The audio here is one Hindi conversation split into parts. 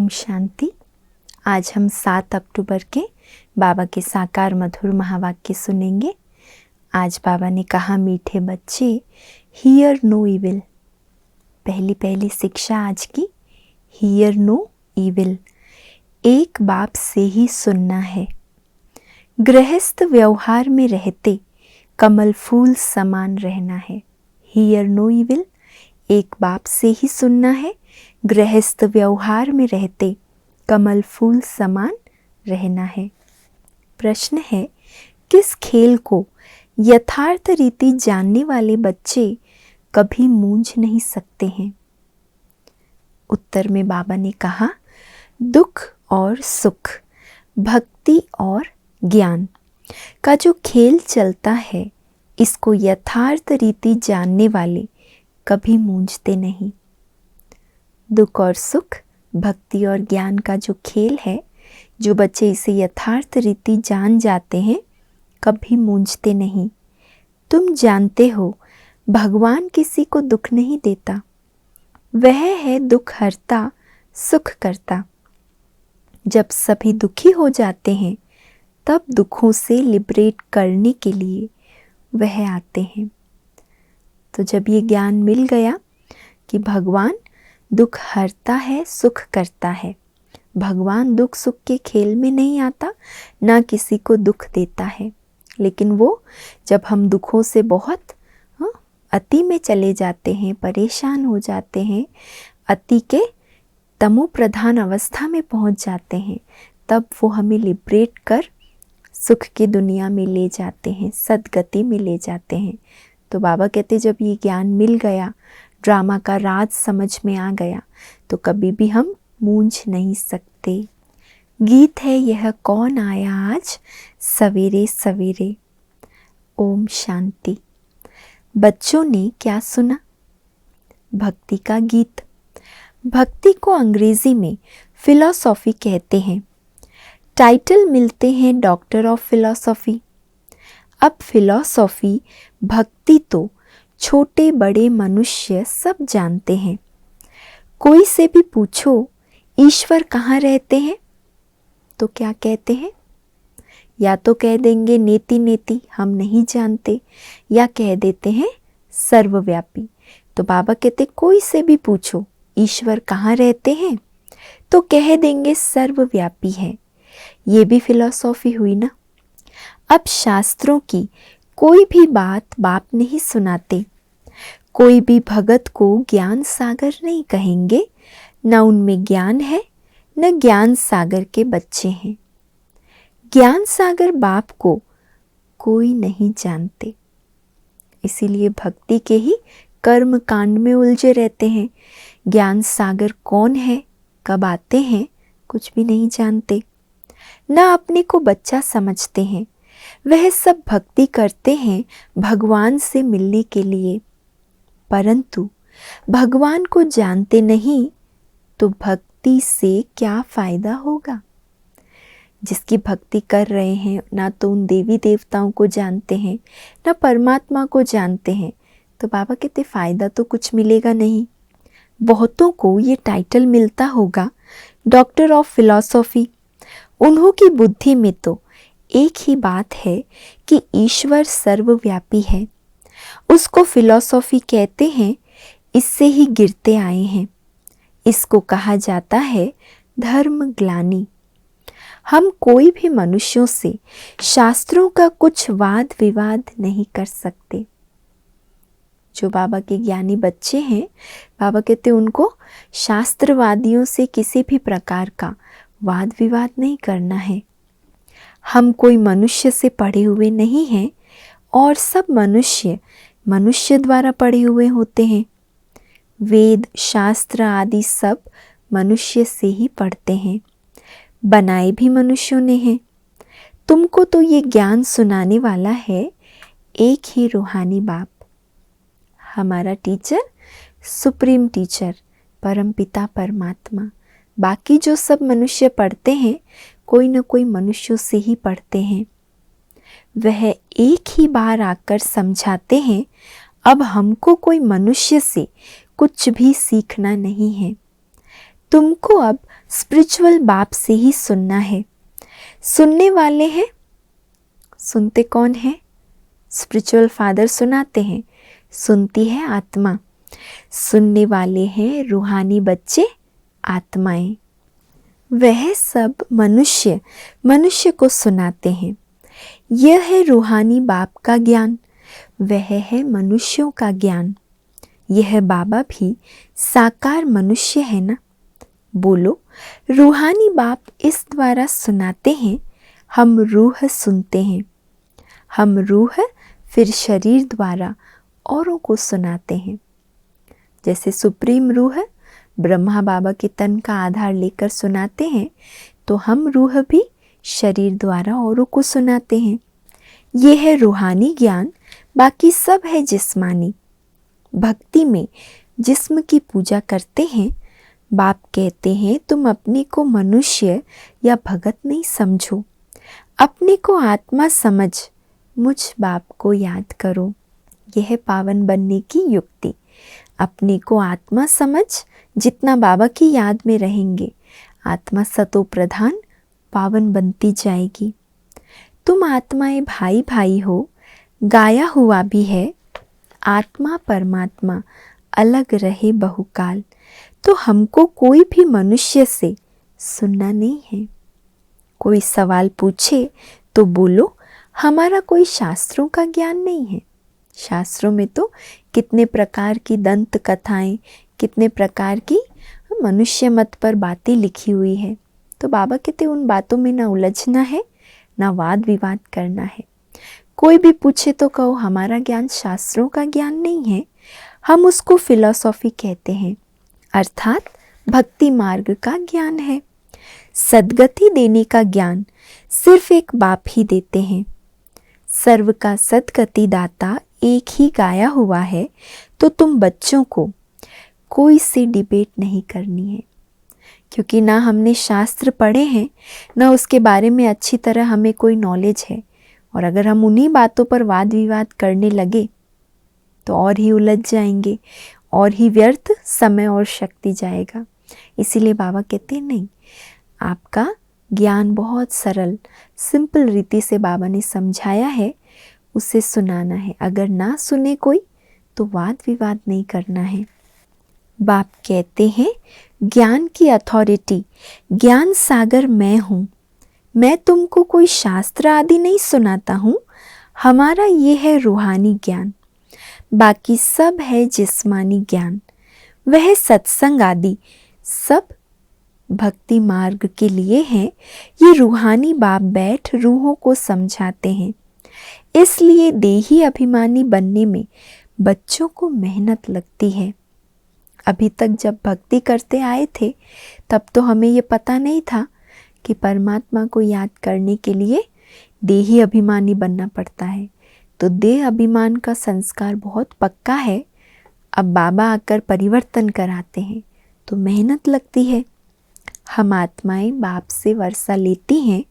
शांति। आज हम 7 अक्टूबर के बाबा के साकार मधुर महावाक्य सुनेंगे। आज बाबा ने कहा, मीठे बच्चे, हियर नो इविल। पहली शिक्षा आज की, हियर नो इविल, एक बाप से ही सुनना है। गृहस्थ व्यवहार में रहते कमल फूल समान रहना है। हियर नो इविल, एक बाप से ही सुनना है। गृहस्थ व्यवहार में रहते कमल फूल समान रहना है। प्रश्न है, किस खेल को यथार्थ रीति जानने वाले बच्चे कभी मूंझ नहीं सकते हैं? उत्तर में बाबा ने कहा, दुख और सुख, भक्ति और ज्ञान का जो खेल चलता है, इसको यथार्थ रीति जानने वाले कभी मूंझते नहीं। दुख और सुख, भक्ति और ज्ञान का जो खेल है, जो बच्चे इसे यथार्थ रीति जान जाते हैं, कभी मूंझते नहीं। तुम जानते हो, भगवान किसी को दुख नहीं देता। वह है दुख हरता, सुख करता। जब सभी दुखी हो जाते हैं, तब दुखों से लिबरेट करने के लिए वह आते हैं। तो जब ये ज्ञान मिल गया कि भगवान दुख हरता है, सुख करता है, भगवान दुख सुख के खेल में नहीं आता, ना किसी को दुख देता है, लेकिन वो जब हम दुखों से बहुत अति में चले जाते हैं, परेशान हो जाते हैं, अति के तमो प्रधान अवस्था में पहुंच जाते हैं, तब वो हमें लिबरेट कर सुख की दुनिया में ले जाते हैं, सद्गति में ले जाते हैं। तो बाबा कहते, जब ये ज्ञान मिल गया, ड्रामा का राज समझ में आ गया, तो कभी भी हम मूंझ नहीं सकते। गीत है यह, कौन आया आज सवेरे सवेरे। ओम शांति। बच्चों ने क्या सुना? भक्ति का गीत। भक्ति को अंग्रेजी में फिलॉसफी कहते हैं। टाइटल मिलते हैं डॉक्टर ऑफ फिलॉसफी। अब फिलॉसफी, भक्ति तो छोटे बड़े मनुष्य सब जानते हैं। कोई से भी पूछो, ईश्वर कहाँ रहते हैं, तो क्या कहते हैं? या तो कह देंगे नेति नेति, हम नहीं जानते, या कह देते हैं सर्वव्यापी। तो बाबा कहते, कोई से भी पूछो ईश्वर कहाँ रहते हैं, तो कह देंगे सर्वव्यापी है। ये भी फिलॉसफी हुई ना। अब शास्त्रों की कोई भी बात बाप नहीं सुनाते। कोई भी भगत को ज्ञान सागर नहीं कहेंगे। न उनमें ज्ञान है, न ज्ञान सागर के बच्चे हैं। ज्ञान सागर बाप को कोई नहीं जानते, इसीलिए भक्ति के ही कर्म कांड में उलझे रहते हैं। ज्ञान सागर कौन है, कब आते हैं, कुछ भी नहीं जानते। न अपने को बच्चा समझते हैं। वह सब भक्ति करते हैं भगवान से मिलने के लिए, परंतु भगवान को जानते नहीं, तो भक्ति से क्या फायदा होगा? जिसकी भक्ति कर रहे हैं, ना तो उन देवी देवताओं को जानते हैं, ना परमात्मा को जानते हैं, तो बाबा कहते फायदा तो कुछ मिलेगा नहीं। बहुतों को ये टाइटल मिलता होगा डॉक्टर ऑफ फिलॉसफी। उन्हों की बुद्धि में तो एक ही बात है कि ईश्वर सर्वव्यापी है। उसको फिलॉसफी कहते हैं, इससे ही गिरते आए हैं। इसको कहा जाता है धर्म ग्लानि। हम कोई भी मनुष्यों से शास्त्रों का कुछ वाद विवाद नहीं कर सकते। जो बाबा के ज्ञानी बच्चे हैं, बाबा कहते उनको शास्त्रवादियों से किसी भी प्रकार का वाद विवाद नहीं करना है। हम कोई मनुष्य से पढ़े हुए नहीं हैं, और सब मनुष्य द्वारा पढ़े हुए होते हैं। वेद शास्त्र आदि सब मनुष्य से ही पढ़ते हैं, बनाए भी मनुष्यों ने हैं। तुमको तो ये ज्ञान सुनाने वाला है एक ही रूहानी बाप, हमारा टीचर, सुप्रीम टीचर, परम पिता परमात्मा। बाकी जो सब मनुष्य पढ़ते हैं, कोई न कोई मनुष्यों से ही पढ़ते हैं। वह एक ही बार आकर समझाते हैं, अब हमको कोई मनुष्य से कुछ भी सीखना नहीं है। तुमको अब स्पिरिचुअल बाप से ही सुनना है। सुनने वाले हैं, सुनते कौन है? स्पिरिचुअल फादर सुनाते हैं, सुनती है आत्मा। सुनने वाले हैं रूहानी बच्चे, आत्माएं। वह सब मनुष्य को सुनाते हैं। यह है रूहानी बाप का ज्ञान, वह है मनुष्यों का ज्ञान। यह बाबा भी साकार मनुष्य है ना। बोलो, रूहानी बाप इस द्वारा सुनाते हैं, हम रूह सुनते हैं। हम रूह फिर शरीर द्वारा औरों को सुनाते हैं। जैसे सुप्रीम रूह ब्रह्मा बाबा के तन का आधार लेकर सुनाते हैं, तो हम रूह भी शरीर द्वारा औरों को सुनाते हैं। ये है रूहानी ज्ञान, बाकी सब है जिस्मानी। भक्ति में जिस्म की पूजा करते हैं। बाप कहते हैं तुम अपने को मनुष्य या भगत नहीं समझो, अपने को आत्मा समझ मुझ बाप को याद करो। यह है पावन बनने की युक्ति। अपने को आत्मा समझ, जितना बाबा की याद में रहेंगे आत्मा सतो प्रधान पावन बनती जाएगी। तुम आत्माएं भाई भाई हो, गाया हुआ भी है, आत्मा परमात्मा अलग रहे बहुकाल। तो हमको कोई भी मनुष्य से सुनना नहीं है। कोई सवाल पूछे तो बोलो हमारा कोई शास्त्रों का ज्ञान नहीं है। शास्त्रों में तो कितने प्रकार की दंत कथाएं, कितने प्रकार की मनुष्य मत पर बातें लिखी हुई है। तो बाबा कहते उन बातों में ना उलझना है, ना वाद विवाद करना है। कोई भी पूछे तो कहो हमारा ज्ञान शास्त्रों का ज्ञान नहीं है, हम उसको फिलॉसफी कहते हैं, अर्थात भक्ति मार्ग का ज्ञान है। सद्गति देने का ज्ञान सिर्फ एक बाप ही देते हैं। सर्व का सद्गति दाता एक ही गाया हुआ है। तो तुम बच्चों को कोई से डिबेट नहीं करनी है, क्योंकि ना हमने शास्त्र पढ़े हैं, ना उसके बारे में अच्छी तरह हमें कोई नॉलेज है। और अगर हम उन्हीं बातों पर वाद विवाद करने लगे तो और ही उलझ जाएंगे, और ही व्यर्थ समय और शक्ति जाएगा। इसीलिए बाबा कहते हैं नहीं, आपका ज्ञान बहुत सरल सिंपल रीति से बाबा ने समझाया है, उसे सुनाना है। अगर ना सुने कोई तो वाद विवाद नहीं करना है। बाप कहते हैं ज्ञान की अथॉरिटी, ज्ञान सागर मैं हूँ। मैं तुमको कोई शास्त्र आदि नहीं सुनाता हूँ, हमारा ये है रूहानी ज्ञान, बाकी सब है जिस्मानी ज्ञान। वह सत्संग आदि सब भक्ति मार्ग के लिए हैं। ये रूहानी बाप बैठ रूहों को समझाते हैं। इसलिए देही अभिमानी बनने में बच्चों को मेहनत लगती है। अभी तक जब भक्ति करते आए थे तब तो हमें ये पता नहीं था कि परमात्मा को याद करने के लिए देही अभिमानी बनना पड़ता है। तो देह अभिमान का संस्कार बहुत पक्का है। अब बाबा आकर परिवर्तन कराते हैं तो मेहनत लगती है। हम आत्माएं बाप से वर्षा लेती हैं।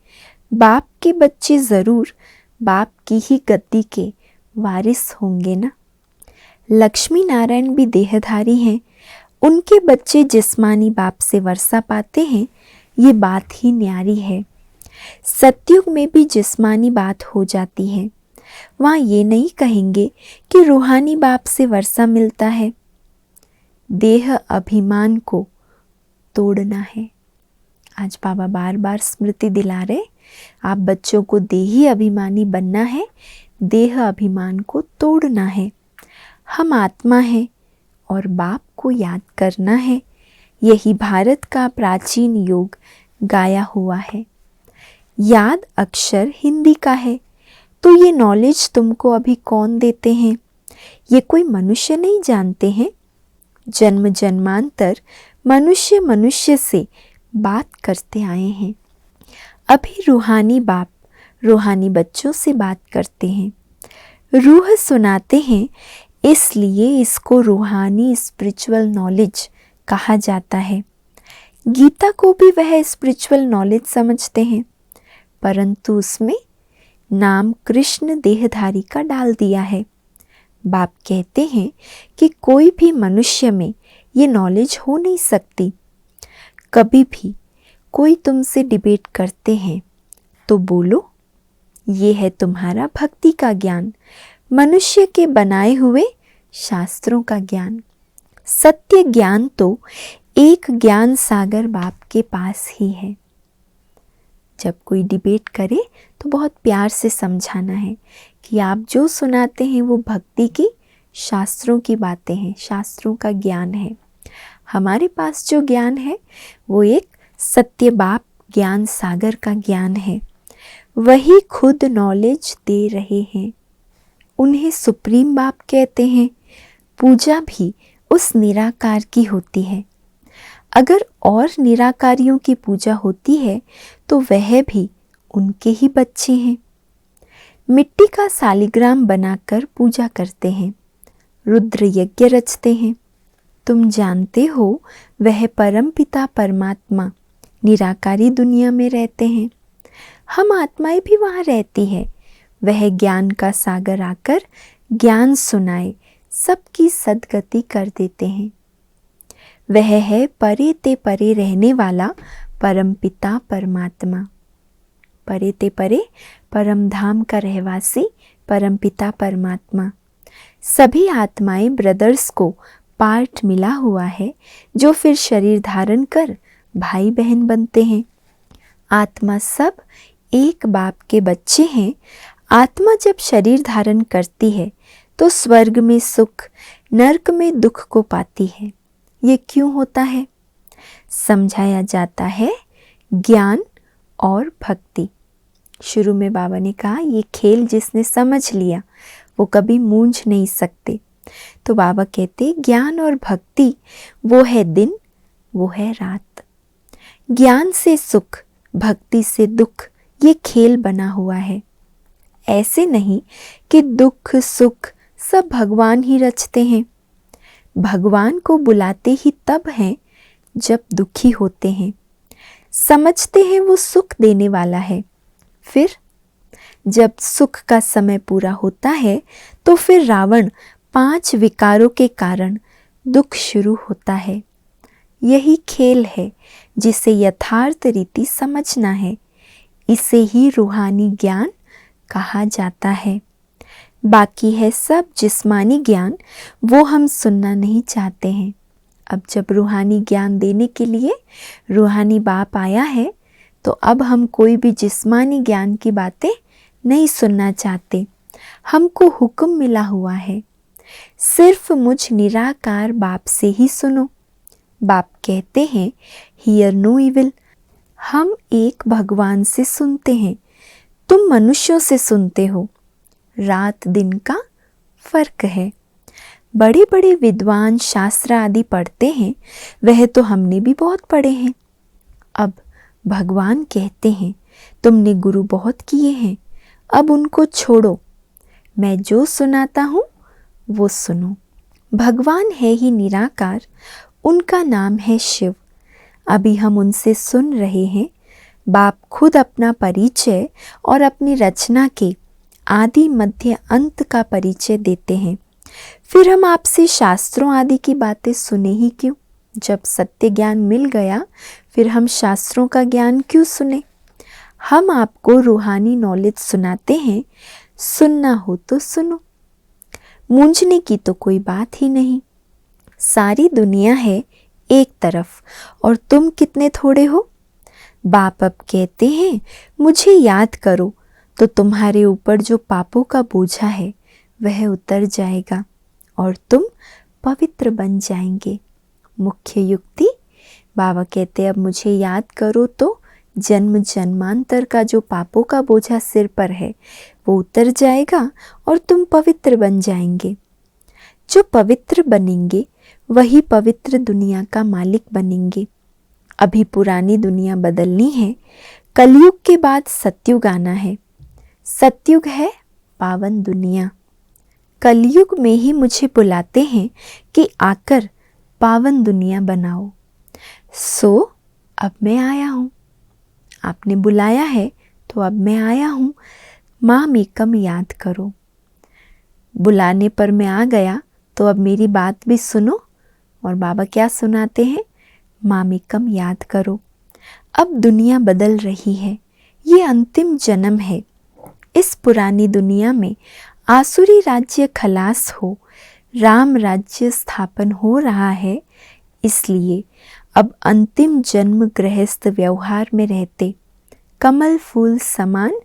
बाप के बच्चे ज़रूर बाप की ही गद्दी के वारिस होंगे ना। लक्ष्मी नारायण भी देहधारी हैं, उनके बच्चे जिस्मानी बाप से वर्षा पाते हैं। ये बात ही न्यारी है। सतयुग में भी जिस्मानी बात हो जाती है। वहाँ ये नहीं कहेंगे कि रूहानी बाप से वर्षा मिलता है। देह अभिमान को तोड़ना है। आज बाबा बार बार स्मृति दिला रहे, आप बच्चों को देही अभिमानी बनना है, देह अभिमान को तोड़ना है। हम आत्मा हैं और बाप को याद करना है। यही भारत का प्राचीन योग गाया हुआ है। याद अक्षर हिंदी का है, तो ये नॉलेज तुमको अभी कौन देते हैं? ये कोई मनुष्य नहीं जानते हैं। जन्म जन्मांतर मनुष्य मनुष्य से बात करते आए हैं। अभी रूहानी बाप रूहानी बच्चों से बात करते हैं। रूह सुनाते हैं, इसलिए इसको रूहानी स्पिरिचुअल नॉलेज कहा जाता है। गीता को भी वह स्पिरिचुअल नॉलेज समझते हैं, परंतु उसमें नाम कृष्ण देहधारी का डाल दिया है। बाप कहते हैं कि कोई भी मनुष्य में ये नॉलेज हो नहीं सकती। कभी भी कोई तुमसे डिबेट करते हैं तो बोलो, ये है तुम्हारा भक्ति का ज्ञान, मनुष्य के बनाए हुए शास्त्रों का ज्ञान। सत्य ज्ञान तो एक ज्ञान सागर बाप के पास ही है। जब कोई डिबेट करे तो बहुत प्यार से समझाना है कि आप जो सुनाते हैं वो भक्ति की शास्त्रों की बातें हैं, शास्त्रों का ज्ञान है। हमारे पास जो ज्ञान है वो एक सत्य बाप ज्ञान सागर का ज्ञान है। वही खुद नॉलेज दे रहे हैं। उन्हें सुप्रीम बाप कहते हैं। पूजा भी उस निराकार की होती है। अगर और निराकारियों की पूजा होती है तो वह भी उनके ही बच्चे हैं। मिट्टी का सालिग्राम बनाकर पूजा करते हैं, रुद्र यज्ञ रचते हैं। तुम जानते हो वह परम पिता परमात्मा निराकारी दुनिया में रहते हैं। हम आत्माएं भी वहाँ रहती है। वह ज्ञान का सागर आकर ज्ञान सुनाए सबकी सद्गति कर देते हैं। वह है परे ते परे रहने वाला परम पिता परमात्मा। परे ते परे परम धाम का रहवासी परम पिता परमात्मा। सभी आत्माएं ब्रदर्स को पार्ट मिला हुआ है जो फिर शरीर धारण कर भाई बहन बनते हैं। आत्मा सब एक बाप के बच्चे हैं। आत्मा जब शरीर धारण करती है तो स्वर्ग में सुख, नरक में दुख को पाती है। ये क्यों होता है? समझाया जाता है ज्ञान और भक्ति। शुरू में बाबा ने कहा ये खेल जिसने समझ लिया वो कभी मूंझ नहीं सकते। तो बाबा कहते ज्ञान और भक्ति वो है दिन, वो है रात। ज्ञान से सुख, भक्ति से दुख, ये खेल बना हुआ है। ऐसे नहीं कि दुख सुख सब भगवान ही रचते हैं। भगवान को बुलाते ही तब हैं जब दुखी होते हैं। समझते हैं वो सुख देने वाला है। फिर जब सुख का समय पूरा होता है तो फिर रावण 5 विकारों के कारण दुख शुरू होता है। यही खेल है जिसे यथार्थ रीति समझना है। इसे ही रूहानी ज्ञान कहा जाता है। बाकी है सब जिस्मानी ज्ञान, वो हम सुनना नहीं चाहते हैं। अब जब रूहानी ज्ञान देने के लिए रूहानी बाप आया है तो अब हम कोई भी जिस्मानी ज्ञान की बातें नहीं सुनना चाहते। हमको हुक्म मिला हुआ है सिर्फ मुझ निराकार बाप से ही सुनो। बाप कहते हैं हियर नो इविल। हम एक भगवान से सुनते हैं, तुम मनुष्यों से सुनते हो। रात दिन का फर्क है। बड़े बड़े विद्वान शास्त्र आदि पढ़ते हैं, वह तो हमने भी बहुत पढ़े हैं। अब भगवान कहते हैं तुमने गुरु बहुत किए हैं, अब उनको छोड़ो, मैं जो सुनाता हूँ वो सुनो। भगवान है ही निराकार, उनका नाम है शिव। अभी हम उनसे सुन रहे हैं। बाप खुद अपना परिचय और अपनी रचना के आदि मध्य अंत का परिचय देते हैं। फिर हम आपसे शास्त्रों आदि की बातें सुने ही क्यों? जब सत्य ज्ञान मिल गया फिर हम शास्त्रों का ज्ञान क्यों सुने? हम आपको रूहानी नॉलेज सुनाते हैं, सुनना हो तो सुनो। मूंझने की तो कोई बात ही नहीं। सारी दुनिया है एक तरफ और तुम कितने थोड़े हो। बाप अब कहते हैं मुझे याद करो तो तुम्हारे ऊपर जो पापों का बोझा है वह उतर जाएगा और तुम पवित्र बन जाएंगे। मुख्य युक्ति बाबा कहते अब मुझे याद करो तो जन्म जन्मांतर का जो पापों का बोझा सिर पर है वो उतर जाएगा और तुम पवित्र बन जाएंगे। जो पवित्र बनेंगे वही पवित्र दुनिया का मालिक बनेंगे। अभी पुरानी दुनिया बदलनी है। कलयुग के बाद सतयुग आना है। सतयुग है पावन दुनिया। कलयुग में ही मुझे बुलाते हैं कि आकर पावन दुनिया बनाओ। सो अब मैं आया हूँ। आपने बुलाया है तो अब मैं आया हूँ। माम एकम याद करो। बुलाने पर मैं आ गया तो अब मेरी बात भी सुनो। और बाबा क्या सुनाते हैं? माम एकम याद करो। अब दुनिया बदल रही है, ये अंतिम जन्म है। इस पुरानी दुनिया में आसुरी राज्य खलास हो, राम राज्य स्थापन हो रहा है। इसलिए अब अंतिम जन्म गृहस्थ व्यवहार में रहते कमल फूल समान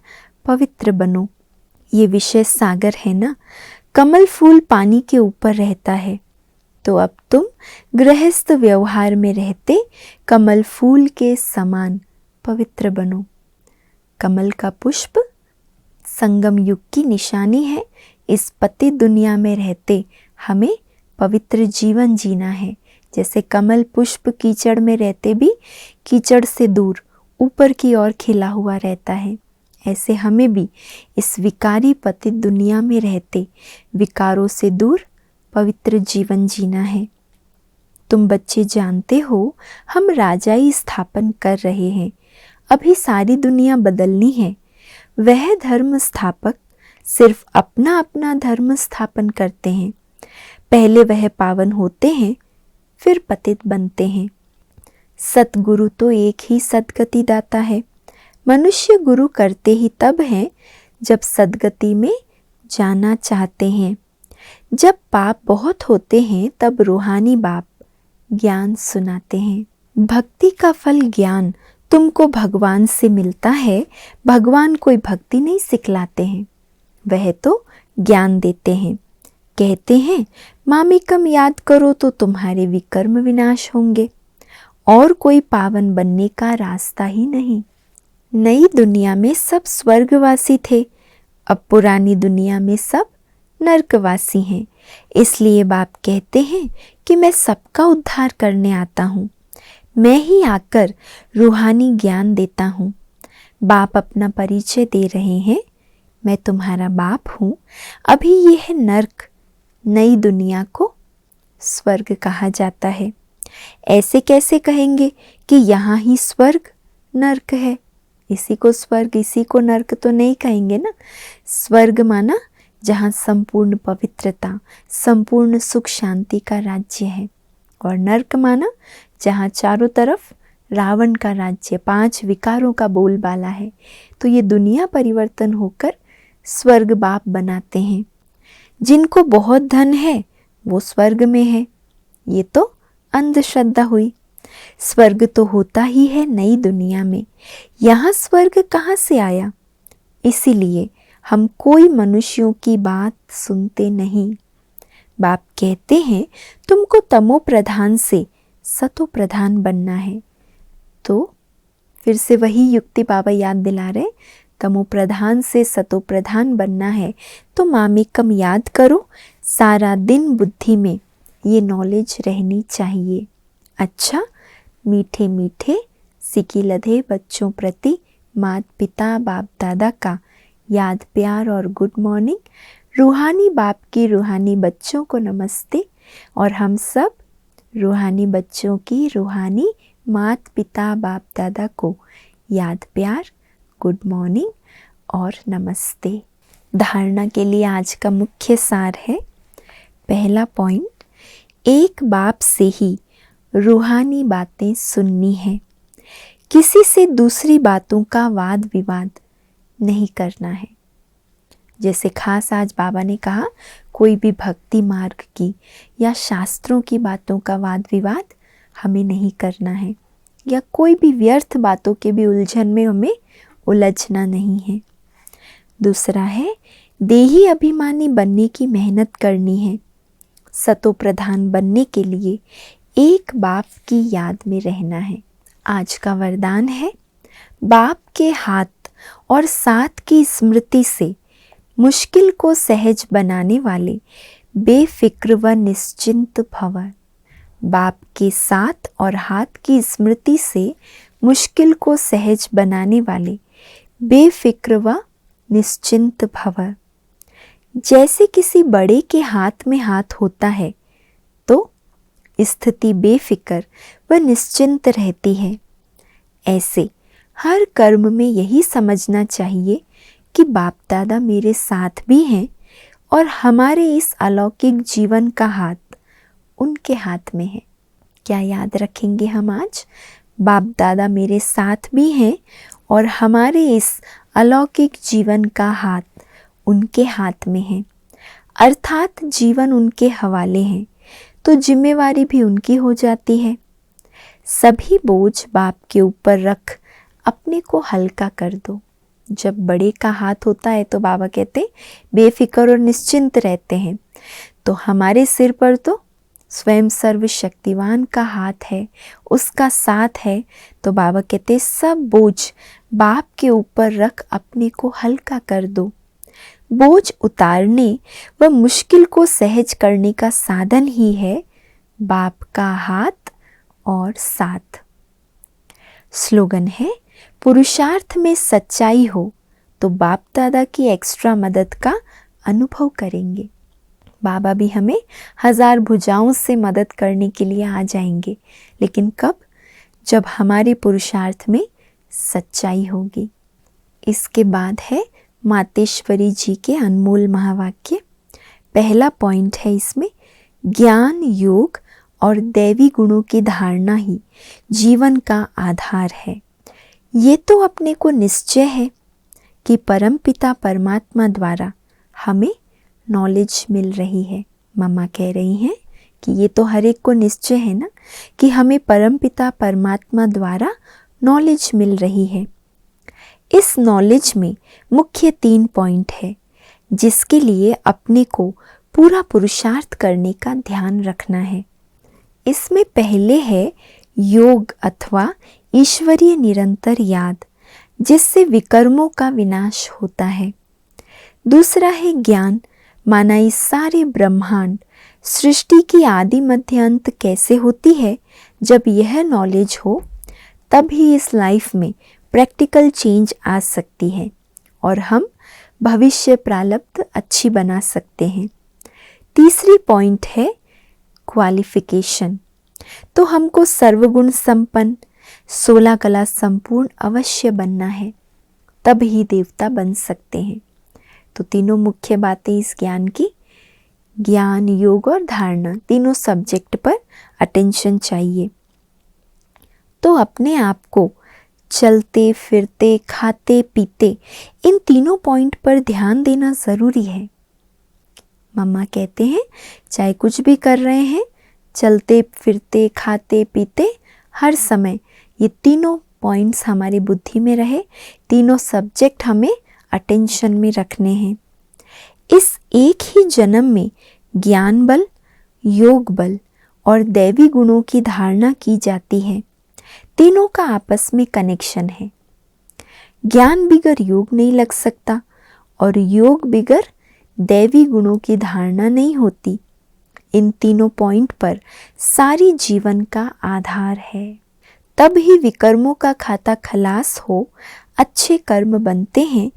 पवित्र बनो। ये विषय सागर है ना, कमल फूल पानी के ऊपर रहता है, तो अब तुम गृहस्थ व्यवहार में रहते कमल फूल के समान पवित्र बनो। कमल का पुष्प संगम युग की निशानी है। इस पति दुनिया में रहते हमें पवित्र जीवन जीना है। जैसे कमल पुष्प कीचड़ में रहते भी कीचड़ से दूर ऊपर की ओर खिला हुआ रहता है, ऐसे हमें भी इस विकारी पति दुनिया में रहते विकारों से दूर पवित्र जीवन जीना है। तुम बच्चे जानते हो, हम राजाई स्थापन कर रहे हैं। अभी सारी दुनिया बदलनी है। वह धर्म स्थापक सिर्फ अपना अपना धर्म स्थापन करते हैं। पहले वह पावन होते हैं, फिर पतित बनते हैं। सतगुरु तो एक ही सदगति दाता है। मनुष्य गुरु करते ही तब हैं जब सदगति में जाना चाहते हैं। जब पाप बहुत होते हैं तब रूहानी बाप ज्ञान सुनाते हैं। भक्ति का फल ज्ञान तुमको भगवान से मिलता है। भगवान कोई भक्ति नहीं सिखलाते हैं, वह तो ज्ञान देते हैं। कहते हैं मामेकम याद करो तो तुम्हारे विकर्म विनाश होंगे। और कोई पावन बनने का रास्ता ही नहीं। नई दुनिया में सब स्वर्गवासी थे, अब पुरानी दुनिया में सब नरकवासी हैं। इसलिए बाप कहते हैं कि मैं सबका उद्धार करने आता हूँ। मैं ही आकर रूहानी ज्ञान देता हूँ। बाप अपना परिचय दे रहे हैं, मैं तुम्हारा बाप हूँ। अभी यह नर्क, नई दुनिया को स्वर्ग कहा जाता है। ऐसे कैसे कहेंगे कि यहाँ ही स्वर्ग नर्क है? इसी को स्वर्ग इसी को नर्क तो नहीं कहेंगे ना। स्वर्ग माना जहाँ संपूर्ण पवित्रता, संपूर्ण सुख शांति का राज्य है, और नर्क माना जहाँ चारों तरफ रावण का राज्य, 5 विकारों का बोलबाला है। तो ये दुनिया परिवर्तन होकर स्वर्ग बाप बनाते हैं। जिनको बहुत धन है वो स्वर्ग में है, ये तो अंधश्रद्धा हुई। स्वर्ग तो होता ही है नई दुनिया में। यहाँ स्वर्ग कहाँ से आया? इसीलिए हम कोई मनुष्यों की बात सुनते नहीं। बाप कहते हैं तुमको तमो प्रधान से सतो प्रधान बनना है। तो फिर से वही युक्ति बाबा याद दिला रहे, तमो प्रधान से सतो प्रधान बनना है तो मामेकम याद करो। सारा दिन बुद्धि में ये नॉलेज रहनी चाहिए। अच्छा, मीठे मीठे सिकी लधे बच्चों प्रति माता पिता बाप दादा का याद प्यार और गुड मॉर्निंग। रूहानी बाप की रूहानी बच्चों को नमस्ते, और हम सब रूहानी बच्चों की रूहानी माता पिता बाप दादा को याद प्यार, गुड मॉर्निंग और नमस्ते। धारणा के लिए आज का मुख्य सार है, पहला पॉइंट, एक बाप से ही रूहानी बातें सुननी है। किसी से दूसरी बातों का वाद विवाद नहीं करना है। जैसे खास आज बाबा ने कहा, कोई भी भक्ति मार्ग की या शास्त्रों की बातों का वाद विवाद हमें नहीं करना है, या कोई भी व्यर्थ बातों के भी उलझन में हमें उलझना नहीं है। दूसरा है, देही अभिमानी बनने की मेहनत करनी है। सतो प्रधान बनने के लिए एक बाप की याद में रहना है। आज का वरदान है, बाप के हाथ और साथ की स्मृति से मुश्किल को सहज बनाने वाले बेफिक्र व निश्चिंत भव। बाप के साथ और हाथ की स्मृति से मुश्किल को सहज बनाने वाले बेफिक्र व निश्चिंत भव। जैसे किसी बड़े के हाथ में हाथ होता है तो स्थिति बेफिक्र व निश्चिंत रहती है। ऐसे हर कर्म में यही समझना चाहिए कि बाप दादा मेरे साथ भी हैं और हमारे इस अलौकिक जीवन का हाथ उनके हाथ में है। क्या याद रखेंगे हम आज? बाप दादा मेरे साथ भी हैं और हमारे इस अलौकिक जीवन का हाथ उनके हाथ में है, अर्थात जीवन उनके हवाले है, तो जिम्मेवारी भी उनकी हो जाती है। सभी बोझ बाप के ऊपर रख अपने को हल्का कर दो। जब बड़े का हाथ होता है तो बाबा कहते बेफिक्र और निश्चिंत रहते हैं, तो हमारे सिर पर तो स्वयं सर्वशक्तिवान का हाथ है, उसका साथ है। तो बाबा कहते सब बोझ बाप के ऊपर रख अपने को हल्का कर दो। बोझ उतारने व मुश्किल को सहज करने का साधन ही है बाप का हाथ और साथ। स्लोगन है, पुरुषार्थ में सच्चाई हो तो बाप दादा की एक्स्ट्रा मदद का अनुभव करेंगे। बाबा भी हमें 1000 भुजाओं से मदद करने के लिए आ जाएंगे, लेकिन कब? जब हमारे पुरुषार्थ में सच्चाई होगी। इसके बाद है मातेश्वरी जी के अनमोल महावाक्य। पहला पॉइंट है इसमें, ज्ञान, योग और दैवी गुणों की धारणा ही जीवन का आधार है। ये तो अपने को निश्चय है कि परमपिता परमात्मा द्वारा हमें नॉलेज मिल रही है। मम्मा कह रही हैं कि ये तो हर एक को निश्चय है ना कि हमें परमपिता परमात्मा द्वारा नॉलेज मिल रही है। इस नॉलेज में मुख्य 3 पॉइंट है जिसके लिए अपने को पूरा पुरुषार्थ करने का ध्यान रखना है। इसमें पहले है योग अथवा ईश्वरीय निरंतर याद, जिससे विकर्मों का विनाश होता है। दूसरा है ज्ञान, माना इस सारे ब्रह्मांड सृष्टि की आदि मध्य अंत कैसे होती है। जब यह नॉलेज हो तब ही इस लाइफ में प्रैक्टिकल चेंज आ सकती है और हम भविष्य प्रारब्ध अच्छी बना सकते हैं। तीसरी पॉइंट है क्वालिफिकेशन, तो हमको सर्वगुण संपन्न 16 कला संपूर्ण अवश्य बनना है, तब ही देवता बन सकते हैं। तो तीनों मुख्य बातें इस ज्ञान की, ज्ञान, योग और धारणा, तीनों सब्जेक्ट पर अटेंशन चाहिए। तो अपने आप को चलते फिरते खाते पीते इन तीनों पॉइंट पर ध्यान देना ज़रूरी है। मम्मा कहते हैं चाहे कुछ भी कर रहे हैं, चलते फिरते खाते पीते हर समय ये तीनों पॉइंट्स हमारी बुद्धि में रहे, तीनों सब्जेक्ट हमें अटेंशन में रखने हैं। इस एक ही जन्म में ज्ञान बल, योग बल और दैवी गुणों की धारणा की जाती है। तीनों का आपस में कनेक्शन है। ज्ञान बिगर योग नहीं लग सकता और योग बिगर दैवी गुणों की धारणा नहीं होती। इन तीनों पॉइंट पर सारी जीवन का आधार है। तब ही विकर्मों का खाता खलास हो, अच्छे कर्म बनते हैं।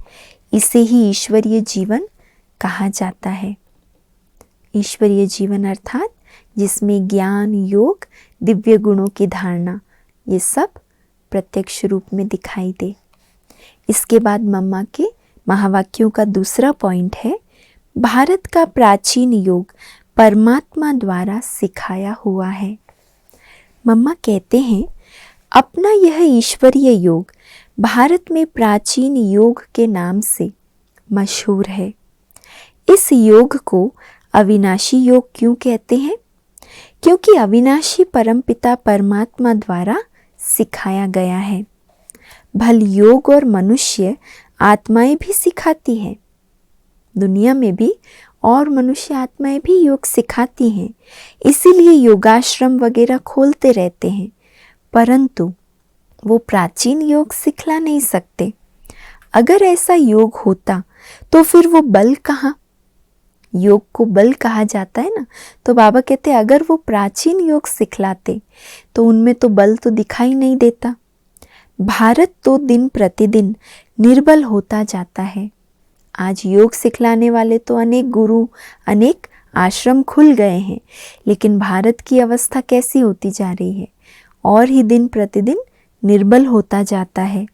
इसे ही ईश्वरीय जीवन कहा जाता है। ईश्वरीय जीवन अर्थात जिसमें ज्ञान, योग, दिव्य गुणों की धारणा, ये सब प्रत्यक्ष रूप में दिखाई दे। इसके बाद मम्मा के महावाक्यों का दूसरा पॉइंट है, भारत का प्राचीन योग परमात्मा द्वारा सिखाया हुआ है। मम्मा कहते हैं अपना यह ईश्वरीय योग भारत में प्राचीन योग के नाम से मशहूर है। इस योग को अविनाशी योग क्यों कहते हैं? क्योंकि अविनाशी परमपिता परमात्मा द्वारा सिखाया गया है। भल योग और मनुष्य आत्माएं भी सिखाती हैं। दुनिया में भी और मनुष्य आत्माएं भी योग सिखाती हैं, इसीलिए योगाश्रम वगैरह खोलते रहते हैं, परंतु वो प्राचीन योग सिखला नहीं सकते। अगर ऐसा योग होता तो फिर वो बल कहाँ? योग को बल कहा जाता है ना, तो बाबा कहते हैं अगर वो प्राचीन योग सिखलाते तो उनमें तो बल तो दिखाई नहीं देता। भारत तो दिन प्रतिदिन निर्बल होता जाता है। आज योग सिखलाने वाले तो अनेक गुरु, अनेक आश्रम खुल गए हैं, लेकिन भारत की अवस्था कैसी होती जा रही है? और ही दिन प्रतिदिन निर्बल होता जाता है।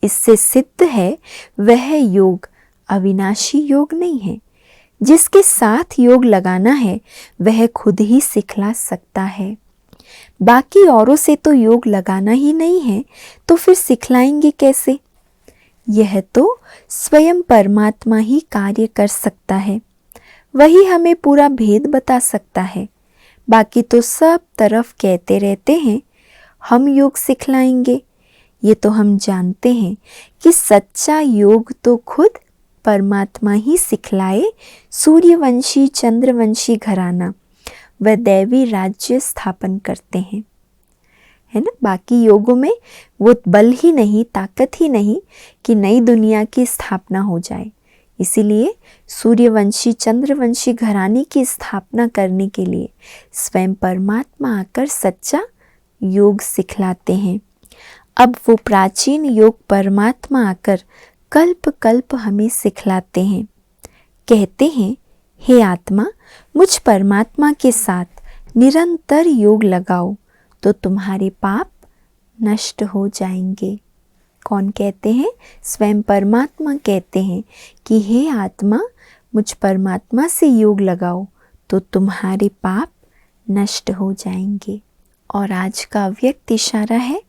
इससे सिद्ध है वह योग अविनाशी योग नहीं है। जिसके साथ योग लगाना है वह खुद ही सिखला सकता है। बाकी औरों से तो योग लगाना ही नहीं है, तो फिर सिखलाएंगे कैसे? यह तो स्वयं परमात्मा ही कार्य कर सकता है, वही हमें पूरा भेद बता सकता है। बाकी तो सब तरफ कहते रहते हैं हम योग सिखलाएंगे। ये तो हम जानते हैं कि सच्चा योग तो खुद परमात्मा ही सिखलाए सूर्यवंशी चंद्रवंशी घराना व दैवी राज्य स्थापन करते हैं, है ना। बाकी योगों में वो बल ही नहीं, ताकत ही नहीं कि नई दुनिया की स्थापना हो जाए। इसीलिए सूर्यवंशी चंद्रवंशी घराने की स्थापना करने के लिए स्वयं परमात्मा आकर सच्चा योग सिखलाते हैं। अब वो प्राचीन योग परमात्मा आकर कल्प कल्प हमें सिखलाते हैं। कहते हैं, हे आत्मा, मुझ परमात्मा के साथ निरंतर योग लगाओ तो तुम्हारे पाप नष्ट हो जाएंगे। कौन कहते हैं? स्वयं परमात्मा कहते हैं कि हे आत्मा, मुझ परमात्मा से योग लगाओ तो तुम्हारे पाप नष्ट हो जाएंगे। और आज का व्यक्त इशारा है,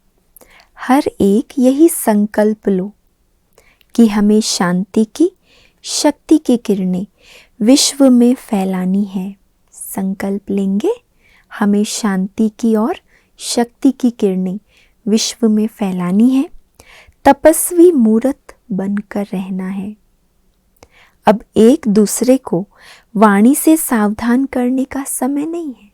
हर एक यही संकल्प लो कि हमें शांति की, शक्ति की किरणें विश्व में फैलानी है। संकल्प लेंगे, हमें शांति की और शक्ति की किरणें विश्व में फैलानी है, तपस्वी मूर्त बनकर रहना है। अब एक दूसरे को वाणी से सावधान करने का समय नहीं है।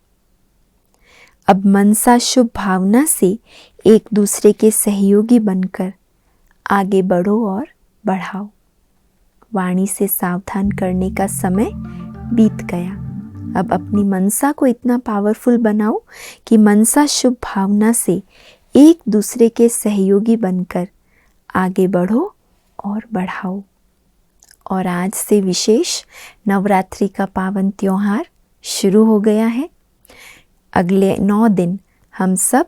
अब मनसा शुभ भावना से एक दूसरे के सहयोगी बनकर आगे बढ़ो और बढ़ाओ। वाणी से सावधान करने का समय बीत गया। अब अपनी मनसा को इतना पावरफुल बनाओ कि मनसा शुभ भावना से एक दूसरे के सहयोगी बनकर आगे बढ़ो और बढ़ाओ। और आज से विशेष नवरात्रि का पावन त्योहार शुरू हो गया है। अगले 9 दिन हम सब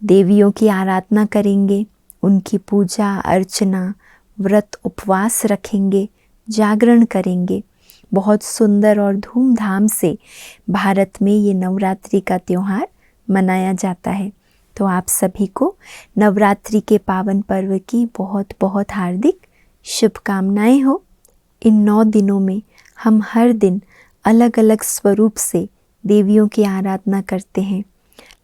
देवियों की आराधना करेंगे, उनकी पूजा अर्चना, व्रत उपवास रखेंगे, जागरण करेंगे। बहुत सुंदर और धूमधाम से भारत में ये नवरात्रि का त्योहार मनाया जाता है। तो आप सभी को नवरात्रि के पावन पर्व की बहुत बहुत हार्दिक शुभकामनाएं हो। इन 9 दिनों में हम हर दिन अलग अलग स्वरूप से देवियों की आराधना करते हैं।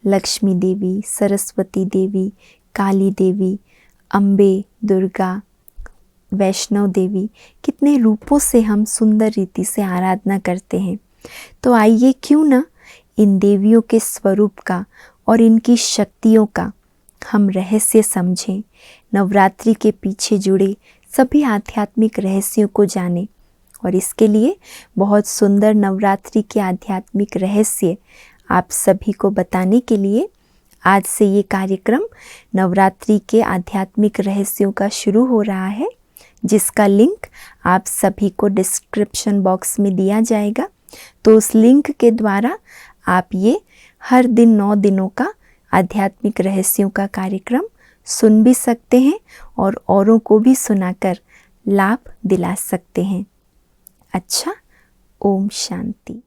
लक्ष्मी देवी, सरस्वती देवी, काली देवी, अम्बे, दुर्गा, वैष्णव देवी, कितने रूपों से हम सुंदर रीति से आराधना करते हैं। तो आइए क्यों ना इन देवियों के स्वरूप का और इनकी शक्तियों का हम रहस्य समझें, नवरात्रि के पीछे जुड़े सभी आध्यात्मिक रहस्यों को जानें। और इसके लिए बहुत सुंदर नवरात्रि के आध्यात्मिक रहस्य आप सभी को बताने के लिए आज से ये कार्यक्रम नवरात्रि के आध्यात्मिक रहस्यों का शुरू हो रहा है, जिसका लिंक आप सभी को डिस्क्रिप्शन बॉक्स में दिया जाएगा। तो उस लिंक के द्वारा आप ये हर दिन 9 दिनों का आध्यात्मिक रहस्यों का कार्यक्रम सुन भी सकते हैं और औरों को भी सुनाकर लाभ दिला सकते हैं। अच्छा, ओम शांति।